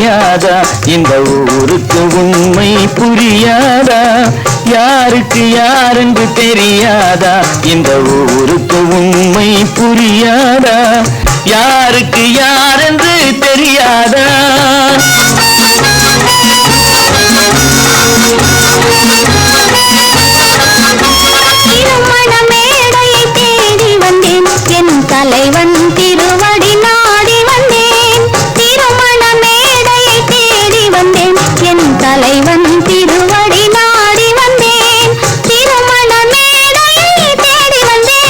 தெரியாதா? இந்த ஊருக்கு உண்மை புரியாதா? யாருக்கு யாரென்று தெரியாதா? இந்த ஊருக்கு உண்மை புரியாதா? யாருக்கு யாரென்று தெரியாதா? திருமண மேடையை தேடி வந்தேன், என் தலைவன் திருவடி நாடி வந்தேன். திருமண மேடையை தேடி வந்தேன், என் தலைவன் திருவடி நாடி வந்தேன். திருமண மேடையை தேடி வந்தேன்.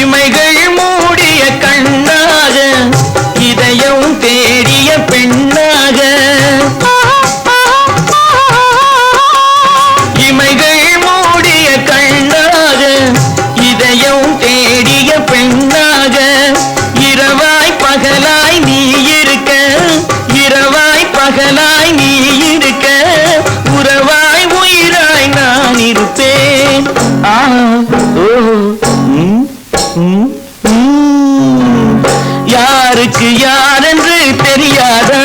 இமைகள் மூடிய கண்ணாக, இதயம் தேடிய பெண்ணாக. இமைகள் மூடிய கண்ணாக, இதயம் தேடிய பெண்ணாக. இரவாய் பகலாய் நீ இருக்க, இரவாய் பகலாய் நீ இருக்க, உறவாய் உயிராய் நான் இருப்பேன். யாருக்கு யாரென்று தெரியாதா?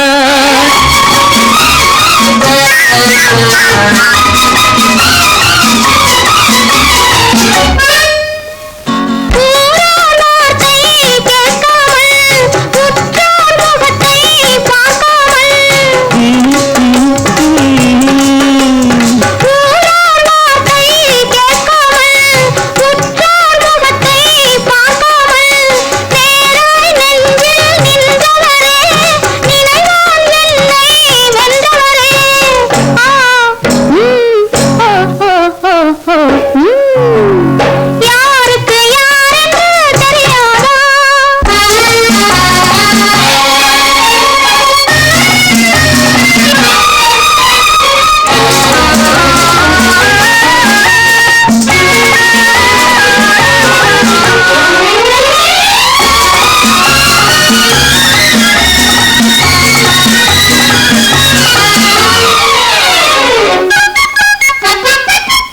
யாருக்கு யாரென்று தெரியாதா?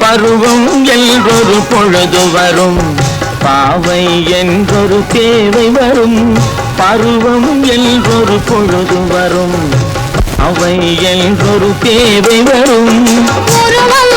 பருவம் என்றொரு பொழுது வரும், பாவை என்றொரு தேவை வரும். பருவம் என்றொரு பொழுது வரும், பாவை என்றொரு தேவை வரும். உருவம்